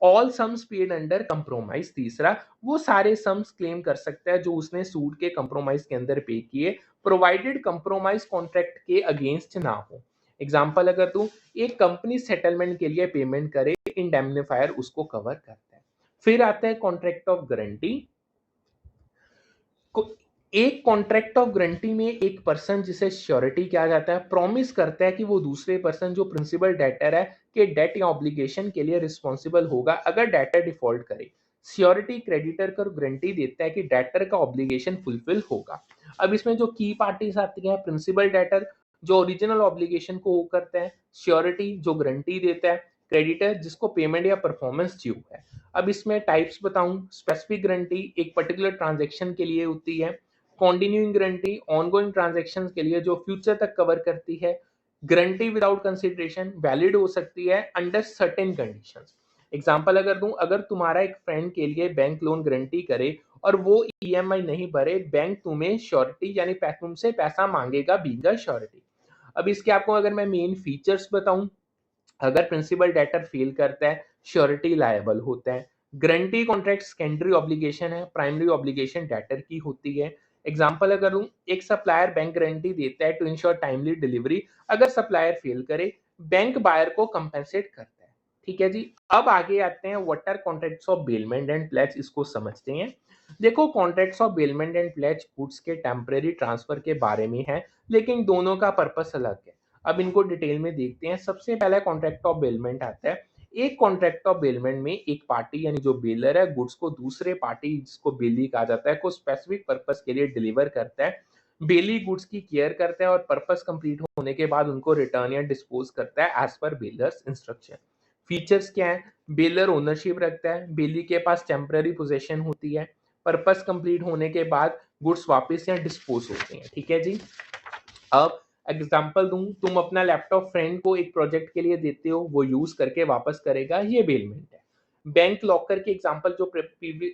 All sums paid under compromise, तीसरा वो सारे सम्स क्लेम कर सकता है जो उसने सूट के कंप्रोमाइज के अंदर पे किए, प्रोवाइडेड कंप्रोमाइज कॉन्ट्रैक्ट के अगेंस्ट ना हो। एग्जाम्पल अगर दूं, एक कंपनी सेटलमेंट के लिए पेमेंट करे, इंडेमनिफायर उसको कवर करता है। फिर आता है कॉन्ट्रैक्ट ऑफ गारंटी। एक कॉन्ट्रैक्ट ऑफ गारंटी में एक पर्सन जिसे श्योरिटी किया जाता है प्रॉमिस करता है कि वो दूसरे पर्सन जो प्रिंसिपल डेटर है के डेट या ऑब्लिगेशन के लिए रिस्पॉन्सिबल होगा अगर डेटर डिफॉल्ट करे। श्योरिटी क्रेडिटर को गारंटी देता है कि डेटर का ऑब्लिगेशन फुलफिल होगा। अब इसमें जो की पार्टीज आती हैं, प्रिंसिपल डेटर जो ओरिजिनल ऑब्लिगेशन को वो करता है, श्योरिटी जो गारंटी देता है, क्रेडिटर जिसको पेमेंट या परफॉर्मेंस ड्यू है। अब इसमें टाइप्स बताऊं, स्पेसिफिक गारंटी एक पर्टिकुलर ट्रांजैक्शन के लिए होती है, कॉन्टिन्यूइंग गारंटी ऑनगोइंग ट्रांजैक्शंस के लिए जो फ्यूचर तक कवर करती है, गारंटी विदाउट कंसिडरेशन वैलिड हो सकती है अंडर सर्टेन कंडीशंस। एग्जांपल अगर दूं, अगर तुम्हारा एक फ्रेंड के लिए बैंक लोन गारंटी करे और वो ईएमआई नहीं भरे, बैंक तुम्हें श्योरिटी यानी तुमसे पैसा मांगेगा बीइंग अ श्योरिटी। अब इसके आपको अगर मैं मेन फीचर्स बताऊं, अगर प्रिंसिपल डेटर फेल करता है, श्योरिटी लायबल होता है। गारंटी कॉन्ट्रैक्ट सेकेंडरी ऑब्लिगेशन है, प्राइमरी ऑब्लिगेशन डेटर की होती है। एग्जांपल अगर दूं, एक सप्लायर बैंक गारंटी देता है टू इंश्योर टाइमली डिलीवरी, अगर सप्लायर फेल करे, बैंक बायर को कंपेंसेट करता है। ठीक है जी। अब आगे आते हैं what are contracts of bailment and pledge, इसको समझते हैं। देखो, contracts of bailment and pledge goods के टेम्परेरी ट्रांसफर के बारे में है, लेकिन दोनों का पर्पस अलग है। अब इनको डिटेल में देखते हैं। सबसे पहला कॉन्ट्रैक्ट ऑफ बेलमेंट आता है। एक कॉन्ट्रैक्ट ऑफ बेलमेंट में एक पार्टी यानी जो बेलर है गुड्स को दूसरे पार्टी जिसको बेली कहा जाता है को स्पेसिफिक पर्पस के लिए डिलीवर करता है। बेली गुड्स की केयर करता है और पर्पस कंप्लीट होने के बाद उनको रिटर्न या डिस्पोज करता है एज पर बेलर्स इंस्ट्रक्शन। फीचर्स क्या है? बेलर ओनरशिप रखता है, बेली के पास टेम्पररी पोजेशन होती है, पर्पस कंप्लीट होने के बाद गुड्स वापस या डिस्पोज होते हैं। ठीक है जी। अब एग्जाम्पल दूं, तुम अपना लैपटॉप फ्रेंड को एक प्रोजेक्ट के लिए देते हो, वो यूज करके वापस करेगा, ये बेलमेंट है। बैंक लॉकर की एग्जांपल जो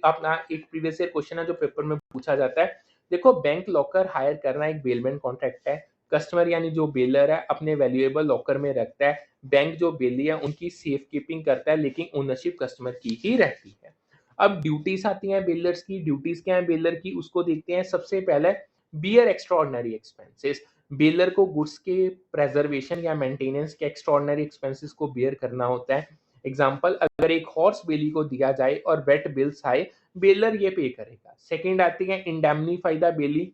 अपना एक प्रीवियस ईयर क्वेश्चन है जो पेपर में पूछा जाता है। देखो, बैंक लॉकर हायर करना एक बेलमेंट कॉन्ट्रैक्ट है। कस्टमर यानी जो बेलर है अपने वैल्यूएबल लॉकर में रखता है, बैंक जो बेली है उनकी सेफ कीपिंग करता है, लेकिन ओनरशिप कस्टमर की ही रहती है। अब ड्यूटीज आती हैं बेलर्स की। ड्यूटीज क्या है बेलर की, उसको देखते हैं। सबसे पहले बियर एक्स्ट्राऑर्डिनरी एक्सपेंसेस, बेलर को गुड्स के प्रेजर्वेशन या मेंटेनेंस के एक्स्ट्राऑर्डिनरी एक्सपेंसेस को बियर करना होता है। एग्जांपल, अगर एक हॉर्स बेली को दिया जाए और वेट बिल्स आए, बेलर ये पे करेगा। सेकंड आती है indemnify the bailee,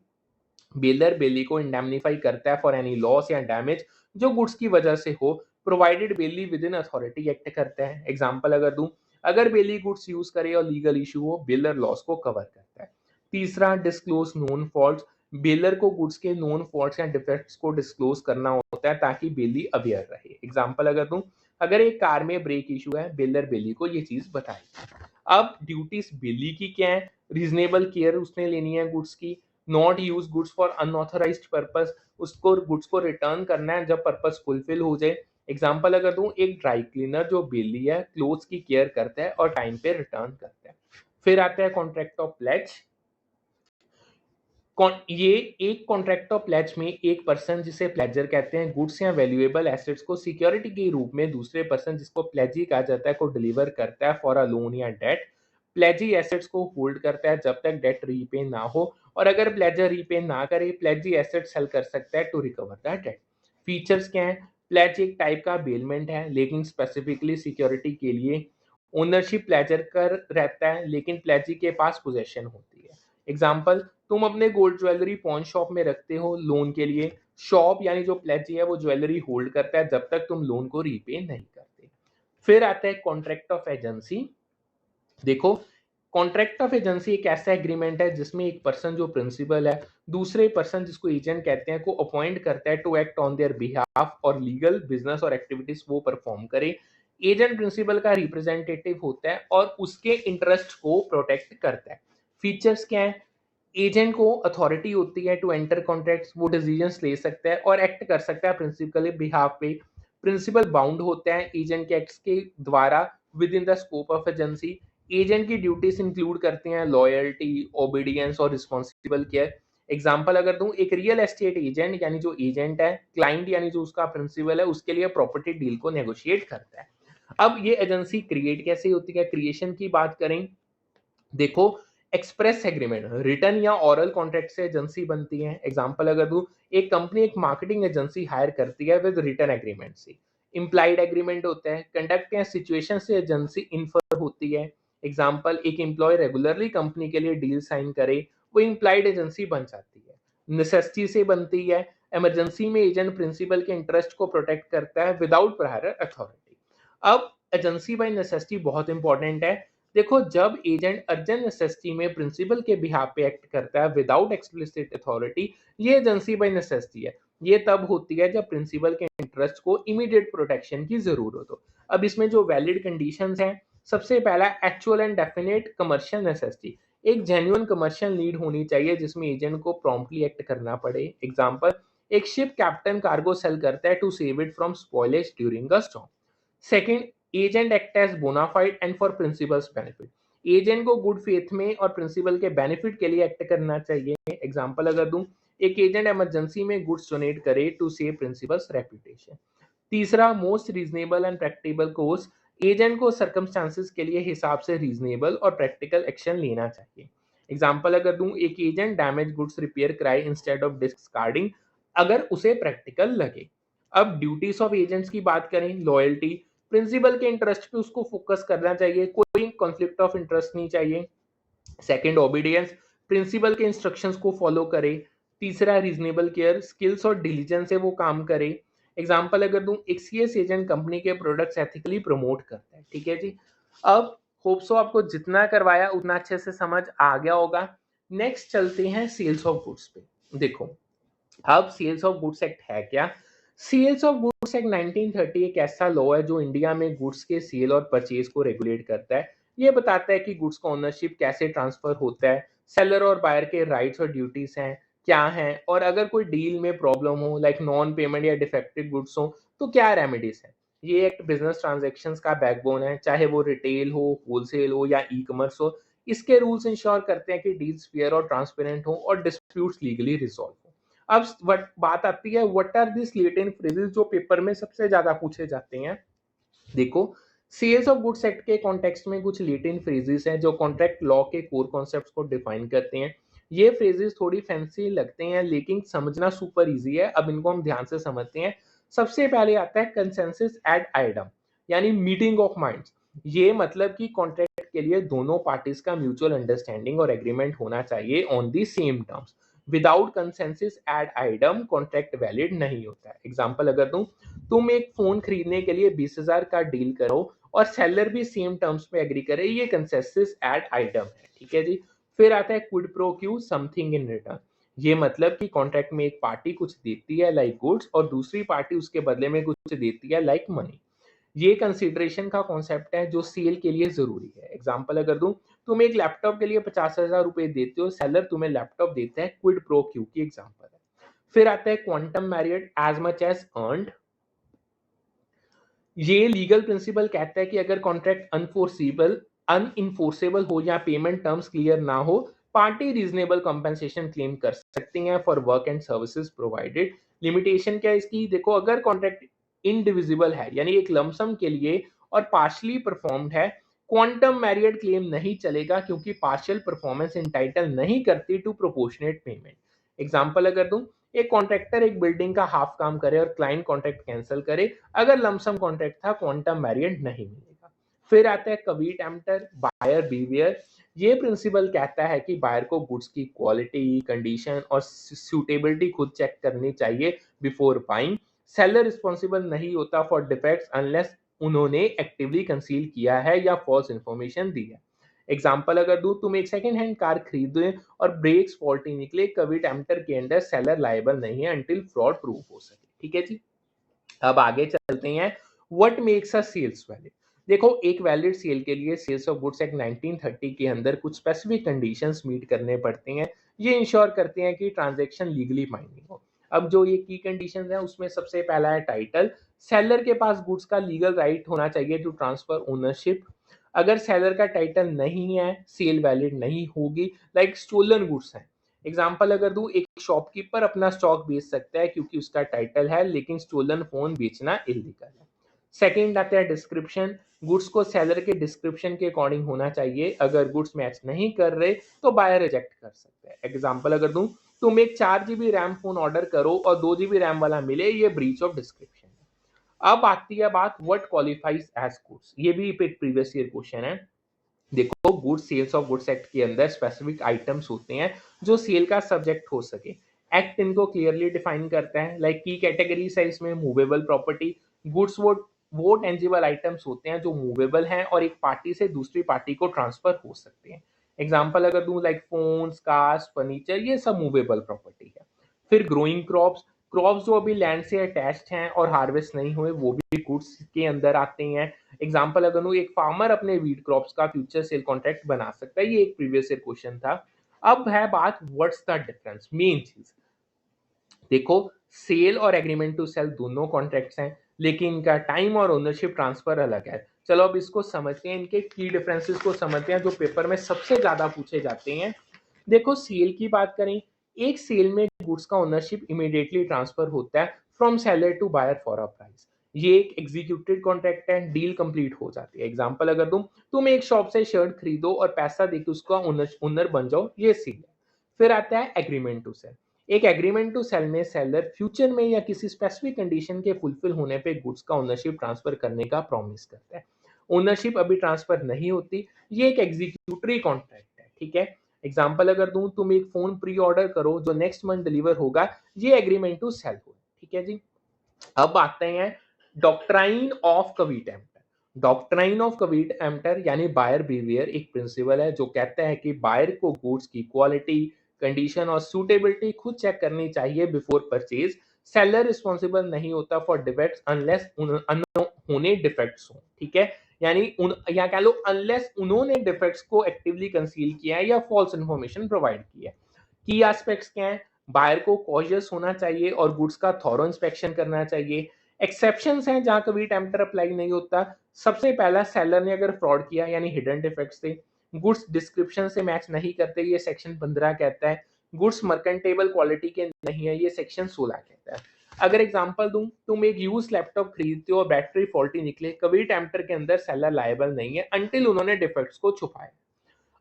bailor bailee को इंडेमनीफाई करता है फॉर एनी लॉस या डैमेज जो गुड्स की वजह से हो, provided bailee within authority act करता है। एग्जांपल अगर दूं, अगर बेली गुड्स यूज करे और लीगल इशू हो, बेलर लॉस को कवर करता है। तीसरा, डिस्क्लोज नोन फॉल्ट्स, बेलर को गुड्स के नोन फॉल्ट्स या डिफेक्ट्स को डिस्क्लोज करना होता है ताकि बेली अवेयर रहे। एग्जांपल अगर दूं, अगर एक कार में ब्रेक इशू है, बेलर बेली को ये चीज बताएगी। अब ड्यूटीज बेली की क्या है? रीजनेबल केयर उसने लेनी है गुड्स की, not use goods for unauthorised purpose, उसको गुड्स को रिटर्न करना है जब पर्पस फुलफिल हो जाए। एग्जांपल अगर दूं, एक ड्राई क्लीनर जो बेली है क्लोथ्स की केयर करता है और टाइम पे रिटर्न करता है। फिर आता है कॉन्ट्रैक्ट ऑफ प्लेज। ये एक कॉन्ट्रैक्ट ऑफ प्लेज में एक पर्सन जिसे प्लेजर कहते हैं गुड्स या वैल्यूएबल एसेट्स को सिक्योरिटी के रूप में दूसरे पर्सन जिसको प्लेजी कहा जाता है को डिलीवर करता है फॉर अ लोन या डेट। प्लेजी एसेट्स को होल्ड करता है जब तक डेट रीपे ना हो, और अगर प्लेजर रीपे ना करे, प्लेजी एसेट सेल कर सकता है to recover the debt. Features क्या है? प्लेज एक टाइप का बेलमेंट है, लेकिन स्पेसिफिकली सिक्योरिटी के लिए। ओनरशिप प्लेजर कर रहता है, लेकिन प्लेजी के पास पोजेशन होती है। एग्जाम्पल, तुम अपने गोल्ड ज्वेलरी पॉन शॉप में रखते हो लोन के लिए, शॉप यानी जो प्लेजी है वो ज्वेलरी होल्ड करता है जब तक तुम लोन को रीपे नहीं करते। फिर आता है कॉन्ट्रैक्ट ऑफ एजेंसी। देखो, कॉन्ट्रैक्ट ऑफ एजेंसी एक ऐसा एग्रीमेंट है जिसमें एक पर्सन जो प्रिंसिपल है दूसरे पर्सन जिसको एजेंट कहते हैं को अपॉइंट करता है to act on their behalf और लीगल बिजनेस और एक्टिविटीज वो परफॉर्म करे। एजेंट प्रिंसिपल का रिप्रेजेंटेटिव होता है और उसके इंटरेस्ट को प्रोटेक्ट करता है। फीचर्स क्या है? एजेंट को अथॉरिटी होती है टू एंटर कॉन्ट्रैक्ट्स, वो डिसीजंस ले सकता है और एक्ट कर सकता है प्रिंसिपल के बिहाफ पे। प्रिंसिपल बाउंड होता है एजेंट के एक्ट्स के द्वारा with in the scope of agency. Agent की ड्यूटीज इंक्लूड करते हैं लॉयल्टी, ओबीडियंस और रिस्पॉन्सिबल केयर। एग्जाम्पल अगर दूं, एक रियल एस्टेट एजेंट यानी जो एजेंट है, क्लाइंट यानी जो उसका प्रिंसिपल है, उसके लिए प्रॉपर्टी डील को नेगोशिएट करता है। अब ये एजेंसी क्रिएट कैसे होती है? क्रिएशन की बात करें, देखो, एक्सप्रेस एग्रीमेंट, रिटर्न या ओरल कॉन्ट्रैक्ट से एजेंसी बनती है। एग्जांपल अगर दूं, एक कंपनी एक मार्केटिंग एजेंसी हायर करती है विद रिटर्न एग्रीमेंट से। इम्प्लाइड एग्रीमेंट होता है, कंडक्ट या सिचुएशन से एजेंसी इन्फर होती है। एग्जांपल, एक एम्प्लॉय रेगुलरली कंपनी के लिए डील साइन करे, वो इम्प्लाइड एजेंसी बन जाती है। नेसेसिटी से बनती है, इमरजेंसी में एजेंट प्रिंसिपल के इंटरेस्ट को प्रोटेक्ट करता है विदाउट प्रायर अथॉरिटी। अब एजेंसी बाय नेसेसिटी बहुत इंपॉर्टेंट है। देखो, जब एजेंट अर्जेंट नेसेसिटी में प्रिंसिपल के बिहाफ पे एक्ट करता है विदाउट एक्सप्लिसिट अथॉरिटी, ये एजेंसी बाय नेसेसिटी है। ये तब होती है जब प्रिंसिपल के इंटरेस्ट को इमीडिएट प्रोटेक्शन की जरूरत हो। अब इसमें जो वैलिड कंडीशंस हैं, सबसे पहला actual and definite commercial necessity. एक जेन्युइन कमर्शियल नीड होनी चाहिए जिसमें एजेंट को प्रॉम्प्टली एक्ट करना पड़े। एग्जांपल, एक शिप कैप्टन कार्गो सेल करता है to save it from spoilage during a storm. Second, agent act as bona fide and for principal's benefit. एजेंट को गुड फेथ में और प्रिंसिपल के बेनिफिट के लिए एक्ट करना चाहिए। एग्जांपल अगर दूं, एक एजेंट इमरजेंसी में गुड्स डोनेट करे टू सेव प्रिंसिपल्स रेपुटेशन। तीसरा, most reasonable and practical course. Agent को सर्कमस्टांसेस के लिए हिसाब से रीजनेबल और प्रैक्टिकल एक्शन लेना चाहिए। एग्जांपल अगर दूं, एक एजेंट डैमेज गुड्स रिपेयर कराए इंस्टेड ऑफ डिस्कार्डिंग, अगर उसे प्रैक्टिकल लगे। अब ड्यूटीज ऑफ एजेंट्स की बात करें, लॉयल्टी, प्रिंसिपल के इंटरेस्ट पे उसको फोकस करना चाहिए, कोई कॉन्फ्लिक्ट ऑफ इंटरेस्ट नहीं चाहिए। सेकंड, ओबीडियंस, प्रिंसिपल के इंस्ट्रक्शंस को फॉलो करे। तीसरा, रीजनेबल केयर, स्किल्स और डिलीजेंस से वो काम करे। एग्जांपल अगर दूं, एक सीएस एजेंट कंपनी के प्रोडक्ट्स एथिकली प्रमोट करता है। ठीक है जी। अब होप सो आपको जितना करवाया उतना अच्छे से समझ आ गया होगा। नेक्स्ट चलते हैं सेल्स ऑफ गुड्स पे। देखो, अब सेल्स ऑफ गुड्स एक्ट है क्या? सेल्स ऑफ गुड्स एक्ट 1930 एक ऐसा लॉ है जो इंडिया में गुड्स के सेल और परचेज को रेगुलेट करता है। ये बताता है कि गुड्स का ओनरशिप कैसे ट्रांसफर होता है, सेलर और बायर के राइट्स और ड्यूटीज हैं क्या हैं, और अगर कोई डील में प्रॉब्लम हो लाइक नॉन पेमेंट या डिफेक्टिव गुड्स हो तो क्या रेमेडीज है। ये एक्ट बिजनेस ट्रांजैक्शंस का बैकबोन है, चाहे वो रिटेल हो, होलसेल हो या ई कॉमर्स हो। इसके रूल्स इंश्योर करते हैं कि डील्स फेयर और ट्रांसपेरेंट हो और डिस्प्यूट्स लीगली रिजॉल्व हो। अब बात आती है what are this Latin phrases जो पेपर में सबसे ज्यादा पूछे जाते हैं। देखो, सेल्स ऑफ गुड्स एक्ट के कॉन्टेक्स्ट में कुछ लेटेंट फ्रेजेस हैं जो कॉन्ट्रैक्ट लॉ के कोर कॉन्सेप्ट्स को डिफाइन करते हैं। ये फ्रेजेस थोड़ी फैंसी लगते हैं लेकिन समझना सुपर इजी है। अब इनको हम ध्यान से समझते हैं। सबसे पहले आता है कंसेंसस एड आइडम, यानी मीटिंग ऑफ माइंड्स। ये मतलब कि कॉन्ट्रैक्ट के लिए दोनों पार्टीज का म्यूचुअल अंडरस्टैंडिंग और एग्रीमेंट होना चाहिए on the same terms. Without consensus ad idem contract valid नहीं होता है। एग्जांपल अगर दूं, तुम एक फोन खरीदने के लिए 20,000 का डील करो और सेलर भी सेम टर्म्स पे एग्री करे, ये कंसेंसस एड आइटम है। ठीक है जी। फिर आता है quid pro Q, something in return. ये मतलब कि कॉन्ट्रैक्ट में एक पार्टी कुछ देती है लाइक गुड्स और दूसरी पार्टी उसके बदले में कुछ देती है लाइक मनी। ये कंसिडरेशन का कॉन्सेप्ट है जो सेल के लिए जरूरी है। एग्जांपल अगर दूं, तुम एक लैपटॉप के लिए 50,000 रुपए देते हो, सेलर तुम्हें लैपटॉप देता है, क्विड प्रो क्यू की एग्जांपल है। फिर आता है quantum meruit, as much as earned. ये लीगल प्रिंसिपल कहता है कि अगर कॉन्ट्रैक्ट अनइंफोर्सेबल हो या पेमेंट टर्म्स क्लियर ना हो, पार्टी रीजनेबल कंपेंसेशन क्लेम कर सकती हैं for work and services provided. Limitation क्या है इसकी? देखो, अगर कॉन्ट्रैक्ट इनडिविजिबल है यानी एक लमसम के लिए और पार्शली परफॉर्म्ड है, क्वांटम मैरियड क्लेम नहीं चलेगा क्योंकि पार्शियल परफॉर्मेंस इंटाइटल नहीं करती टू प्रोपोर्शनेट पेमेंट। एग्जांपल अगर दूं, एक कॉन्ट्रैक्टर एक बिल्डिंग का हाफ काम करे और क्लाइंट कॉन्ट्रैक्ट कैंसिल करे, अगर लमसम कॉन्ट्रैक्ट था, क्वांटम वेरिएंट नहीं मिलेगा। फिर आता है कवीट एम्प्टर, बायर बिहेवियर। ये प्रिंसिपल कहता है कि बायर को गुड्स की क्वालिटी, कंडीशन और सूटेबिलिटी खुद चेक करनी चाहिए बिफोर बाइंग। सेलर रिस्पॉन्सिबल नहीं होता फॉर डिफेक्ट्स अनलेस उन्होंने एक्टिवली कंसील किया है या फॉल्स इंफॉर्मेशन दी है। एग्जाम्पल अगर दूं, तुम एक सेकेंड हैंड कार खरीदो और ब्रेक्स फॉल्टी निकले, कविट एम्प्टर के अंडर सेलर लायबल नहीं है अंटिल फ्रॉड प्रूफ हो सके। ठीक है जी। अब आगे चलते हैं, what makes a sales valid. देखो, एक वैलिड सेल के लिए सेल्स ऑफ गुड्स एक्ट 1930 के अंदर कुछ स्पेसिफिक कंडीशंस मीट करने पड़ते हैं ये इंश्योर करते हैं कि ट्रांजैक्शन लीगली बाइंडिंग हो। अब जो ये की कंडीशंस हैं उसमें सबसे पहला है टाइटल। सेलर के पास गुड्स का लीगल राइट होना चाहिए टू ट्रांसफर ओनरशिप। अगर सेलर का टाइटल नहीं है, सेल वैलिड नहीं होगी। लाइक स्टोलन गुड्स हैं, एग्जाम्पल अगर दूं, एक शॉपकीपर अपना स्टॉक बेच सकता है क्योंकि उसका टाइटल है, लेकिन स्टोलन फोन बेचना इलीगल है। सेकंड आता है डिस्क्रिप्शन। गुड्स को सेलर के डिस्क्रिप्शन के अकॉर्डिंग होना चाहिए। अगर गुड्स मैच नहीं कर रहे तो बायर रिजेक्ट कर सकते हैं। एग्जाम्पल अगर दूं, तुम एक 4 GB रैम फोन ऑर्डर करो और 2 GB रैम वाला मिले, ये ब्रीच ऑफ डिस्क्रिप्शन है। अब आती है बात व्हाट क्वालिफाइज एज गुड्स। ये भी एक प्रीवियस ईयर क्वेश्चन है। देखो, goods sales of goods act के अंदर स्पेसिफिक आइटम्स होते हैं जो सेल का सब्जेक्ट हो सके। एक्ट इनको क्लियरली डिफाइन करता है। लाइक की कैटेगरीज है इसमें मूवेबल प्रॉपर्टी। गुड्स वो टेंजिबल आइटम्स होते हैं जो मूवेबल हैं और एक पार्टी से दूसरी पार्टी को ट्रांसफर हो सकते हैं। एग्जाम्पल अगर दूं, लाइक फोन्स, कार्स, फर्नीचर, ये सब मूवेबल प्रॉपर्टी है। फिर ग्रोइंग क्रॉप्स। क्रॉप्स जो अभी लैंड से अटैच्ड हैं और हार्वेस्ट नहीं हुए, वो भी गुड्स के अंदर आते हैं। एग्जाम्पल अगर लूं, एक फार्मर अपने वीट क्रॉप्स का फ्यूचर सेल कॉन्ट्रैक्ट बना सकता है। ये एक प्रीवियस ईयर क्वेश्चन था। अब है बात व्हाट्स द डिफरेंस, मेन चीज। देखो, सेल और एग्रीमेंट टू सेल दोनों कॉन्ट्रैक्ट्स हैं, लेकिन इनका टाइम और ओनरशिप ट्रांसफर अलग है। चलो अब इसको समझते हैं, इनके की डिफरेंसेस को समझते हैं जो पेपर में सबसे ज्यादा पूछे जाते हैं। देखो, सेल की बात करें, एक सेल में गुड्स का ओनरशिप इमीडिएटली ट्रांसफर होता है from seller to buyer for a price. ये एक एग्जीक्यूटेड कॉन्ट्रैक्ट है, डील कंप्लीट हो जाती है। एग्जांपल अगर तुम एक शॉप से शर्ट खरीदो और पैसा देके उसका ओनर बन जाओ, ये सेल है। फिर आता है एग्रीमेंट टू सेल। एक एग्रीमेंट टू सेल में सेलर फ्यूचर में या किसी स्पेसिफिक कंडीशन के फुलफिल होने पे गुड्स का ओनरशिप ट्रांसफर करने का प्रॉमिस करता है। ओनरशिप अभी ट्रांसफर नहीं होती, ये एक एग्जीक्यूटरी कॉन्ट्रैक्ट है। ठीक है, एग्जाम्पल अगर दूं, तुम एक फोन प्री ऑर्डर करो जो नेक्स्ट मंथ डिलीवर होगा, ये एग्रीमेंट टू सेल हो। ठीक है जी। अब आते हैं doctrine of caveat emptor. Doctrine of caveat emptor यानी बायर बिहेवियर एक प्रिंसिपल है जो कहता है कि बायर को गुड्स की क्वालिटी, कंडीशन और सूटेबिलिटी खुद चेक करनी चाहिए बिफोर परचेज। सेलर रिस्पॉन्सिबल नहीं होता फॉर डिफेक्ट्स अनलेस होने डिफेक्ट्स हो। ठीक है, यानी या कह लो अनलेस उन्होंने डिफेक्ट्स को एक्टिवली कंसील किया है या फॉल्स इन्फॉर्मेशन प्रोवाइड की है। की एस्पेक्ट्स क्या है? बायर को कॉशियस होना चाहिए और गुड्स का थॉरो इंस्पेक्शन करना चाहिए। एक्सेप्शंस हैं जहां कभी टेम्पटर अप्लाई नहीं होता। सबसे पहला, सेलर ने अगर फ्रॉड किया यानी हिडन डिफेक्ट्स थे, गुड्स डिस्क्रिप्शन से मैच नहीं करते, ये सेक्शन 15 कहता है। गुड्स मर्केंटेबल क्वालिटी के नहीं है, ये सेक्शन 16 कहता है। अगर एग्जांपल दूं, तुम एक यूज लैपटॉप खरीदते हो और बैटरी फॉल्टी निकले, कभी टेम्पटर के अंदर सेलर लायबल नहीं है अंटिल उन्होंने डिफेक्ट्स को छुपाया।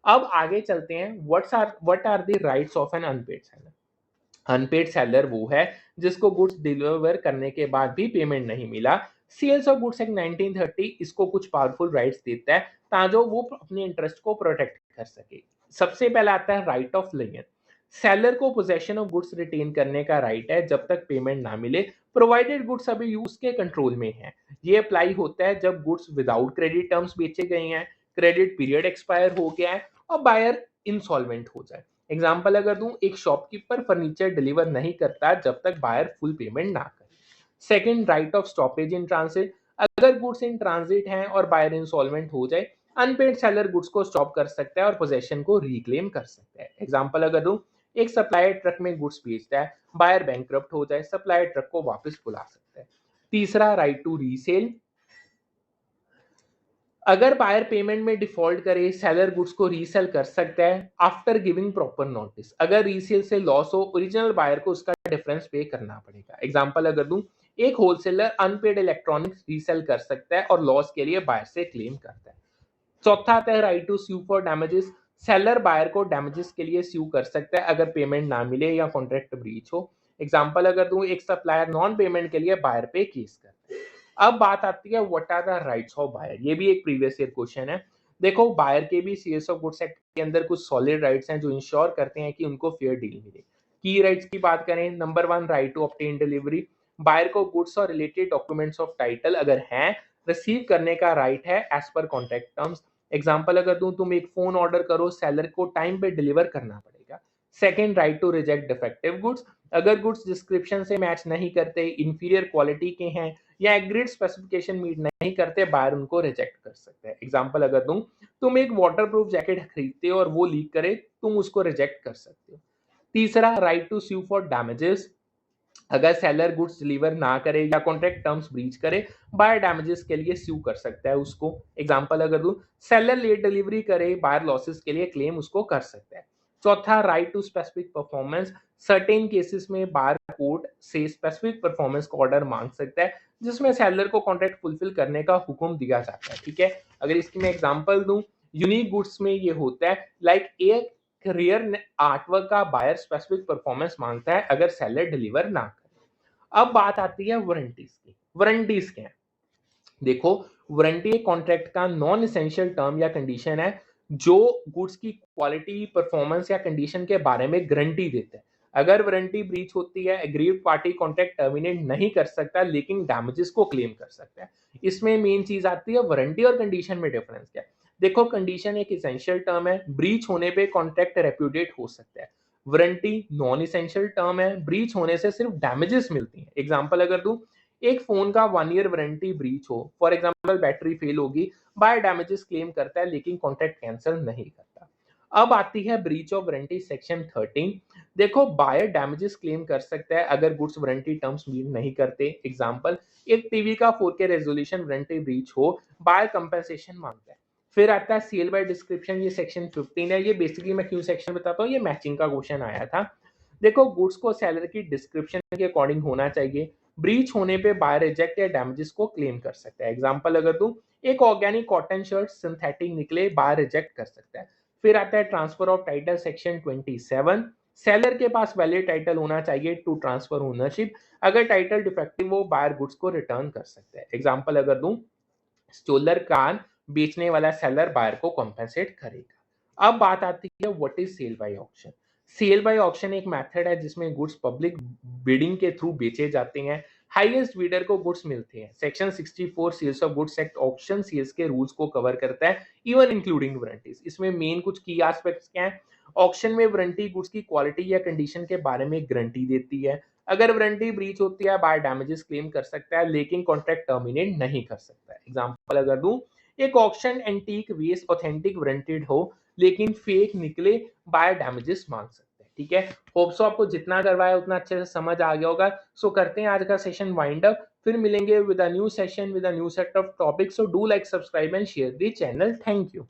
अब आगे चलते हैं, what are the rights of an unpaid seller. Unpaid seller वो है जिसको गुड्स डिलीवर करने के बाद भी पेमेंट नहीं मिला। सेल्स ऑफ गुड्स एक्ट 1930 इसको कुछ पावरफुल राइट्स देता है ताकि वो अपने इंटरेस्ट को प्रोटेक्ट कर सके। सबसे पहला आता है राइट ऑफ लियन। सेलर को पोजेशन ऑफ गुड्स रिटेन करने का राइट है जब तक पेमेंट ना मिले, प्रोवाइडेड गुड्स अभी यूज के कंट्रोल में है। ये अप्लाई होता है जब गुड्स विदाउट क्रेडिट टर्म्स बेचे गए हैं, क्रेडिट पीरियड एक्सपायर हो गया है और बायर इंसॉल्वेंट हो जाए। एग्जाम्पल अगर दूं, एक शॉपकीपर फर्नीचर डिलीवर नहीं करता जब तक बायर फुल पेमेंट ना करे। Second, right of stoppage in transit. अगर गुड्स इन ट्रांजिट हैं और बायर इंसॉल्वेंट हो जाए, अनपेड सेलर गुड्स को स्टॉप कर सकता है और पोजेशन को रिक्लेम कर सकता है। एग्जाम्पल अगर दूं, एक सप्लायर ट्रक में गुड्स बेचता है, बायर बैंकक्रप्ट हो जाए, सप्लायर ट्रक को वापस बुला सकता है। तीसरा, राइट टू रीसेल। अगर बायर पेमेंट में डिफॉल्ट करे, सेलर गुड्स को रीसेल कर सकता है आफ्टर गिविंग प्रॉपर नोटिस। अगर रीसेल से लॉस हो, ओरिजिनल बायर को उसका डिफरेंस पे करना पड़ेगा। एग्जांपल अगर दूं, एक होलसेलर अनपेड इलेक्ट्रॉनिक्स रीसेल कर सकता है और लॉस के लिए बायर से क्लेम करता है। चौथा आता है right to sue for damages. Seller buyer को डैमेजेस के लिए स्यू कर सकता है अगर पेमेंट ना मिले या कॉन्ट्रैक्ट ब्रीच हो। एग्जांपल अगर दूं, एक सप्लायर नॉन पेमेंट के लिए बायर पे केस करता है। अब बात आती है what are the rights of buyer. ये भी एक प्रीवियस ईयर क्वेश्चन है। देखो, बायर के भी सीएस ऑफ गुड्स एक्ट के अंदर कुछ सॉलिड राइट्स हैं जो इंश्योर करते हैं कि उनको फेयर डील मिले। की राइट्स की बात करें, number 1, right to obtain delivery. Buyer को गुड्स और रिलेटेड डॉक्यूमेंट्स ऑफ टाइटल अगर हैं, रिसीव करने का राइट है as per contract terms. Example अगर दूं, तुम एक फोन ऑर्डर करो, सेलर को टाइम पे डिलीवर करना पड़ेगा। Second, right to reject defective goods. अगर गुड्स डिस्क्रिप्शन से मैच नहीं करते, इंफीरियर क्वालिटी के हैं या एग्रीड स्पेसिफिकेशन मीट नहीं करते, बायर उनको रिजेक्ट कर सकते हैं। एग्जांपल अगर दूं, तुम एक वाटरप्रूफ जैकेट खरीदते हो और वो लीक करे, तुम उसको रिजेक्ट कर सकते हो। तीसरा, right to sue for damages, अगर सेलर गुड्स डिलीवर ना करे या कॉन्ट्रैक्ट टर्म्स ब्रीच करे, बायर डैमेजेस के लिए स्यू कर सकता है उसको। एग्जांपल अगर दूं, सेलर लेट डिलीवरी करे, बायर लॉसेस के लिए क्लेम उसको कर सकता है। चौथा, right to specific performance, certain cases में बायर कोर्ट से स्पेसिफिक परफॉर्मेंस का ऑर्डर मांग सकता है, जिसमें सेलर को कॉन्ट्रैक्ट फुलफिल करने का हुक्म दिया जाता है। ठीक है, अगर इसकी मैं एग्जांपल दूं, यूनिक गुड्स में ये होता है, लाइक एक रेयर आर्टवर्क का बायर स्पेसिफिक परफॉर्मेंस मांगता है अगर सेलर डिलीवर ना करे। अब बात आती है वारंटीज की। वारंटीज क्या है? देखो, वारंटी एक कॉन्ट्रैक्ट का नॉन एसेंशियल टर्म या कंडीशन है जो गुड्स की क्वालिटी, परफॉर्मेंस या कंडीशन के बारे में गारंटी देता है। अगर वारंटी ब्रीच होती है, एग्रीड पार्टी कॉन्ट्रैक्ट टर्मिनेट नहीं कर सकता लेकिन डैमेजेस को क्लेम कर सकता है। इसमें मेन चीज आती है वारंटी और कंडीशन में डिफरेंस क्या है। देखो, कंडीशन एक एसेंशियल टर्म है, ब्रीच होने पे कॉन्ट्रैक्ट रेप्यूडिएट हो सकता है। वारंटी नॉन एसेंशियल टर्म है, ब्रीच होने से सिर्फ डैमेजेस मिलती हैं। एग्जांपल अगर दूं, एक फोन का 1 ईयर वारंटी ब्रीच हो, फॉर एग्जांपल बैटरी फेल होगी, बायर डैमेजेस क्लेम करता है लेकिन कॉन्ट्रैक्ट कैंसिल नहीं करता। अब आती है ब्रीच ऑफ वारंटी सेक्शन 13। देखो, बायर डैमेजेस क्लेम कर सकता है अगर गुड्स वारंटी टर्म्स मीट नहीं करते। एग्जांपल, एक टीवी का 4K रेजोल्यूशन वारंटी ब्रीच हो, बायर कंपेंसेशन मांगता है। फिर आता है सेल बाय डिस्क्रिप्शन, ये सेक्शन 15 है। ये बेसिकली मैं क्यों सेक्शन बताता हूँ, ये मैचिंग का क्वेश्चन आया था। देखो, गुड्स को सेलर की डिस्क्रिप्शन के अकॉर्डिंग होना चाहिए, ब्रीच होने पे बायर रिजेक्ट या डैमेजेस को क्लेम कर सकता है। एग्जांपल अगर दूं, एक ऑर्गेनिक कॉटन शर्ट सिंथेटिक निकले, बायर रिजेक्ट कर सकता है। फिर आता है transfer of title section 27। Seller के पास वैलिड टाइटल होना चाहिए टू ट्रांसफर ओनरशिप, अगर टाइटल डिफेक्टिव हो बायर गुड्स को रिटर्न कर सकता है। एग्जांपल अगर दूं, स्टोलर कार बेचने वाला सेलर बायर को कॉम्पेंसेट करेगा। अब बात आती है what is sale by auction. Sale by auction एक मेथड है जिसमें गुड्स पब्लिक बिडिंग के थ्रू बेचे जाते हैं, हाईएस्ट बिडर को गुड्स मिलते हैं। Section 64 sales of goods act auction sales के रूल्स को कवर करता है, इवन इंक्लूडिंग वारंटीज। इसमें मेन कुछ की एस्पेक्ट्स क्या है? ऑक्शन में वारंटी गुड्स की क्वालिटी या कंडीशन के बारे में गारंटी देती है। अगर वारंटी ब्रीच होती है, बायर डैमेजेस क्लेम कर सकता है लेकिन कॉन्ट्रैक्ट टर्मिनेट नहीं कर सकता है। एग्जांपल अगर दूं, एक auction antique vase authentic warranted हो लेकिन फेक निकले, बायर डैमेजेस मांग सकते हैं। ठीक है, होप सो आपको जितना करवाया उतना अच्छे से समझ आ गया होगा। सो करते हैं आज का सेशन वाइंड अप, फिर मिलेंगे with a new session with a new set of topics. So do like, subscribe and share the channel. Thank you.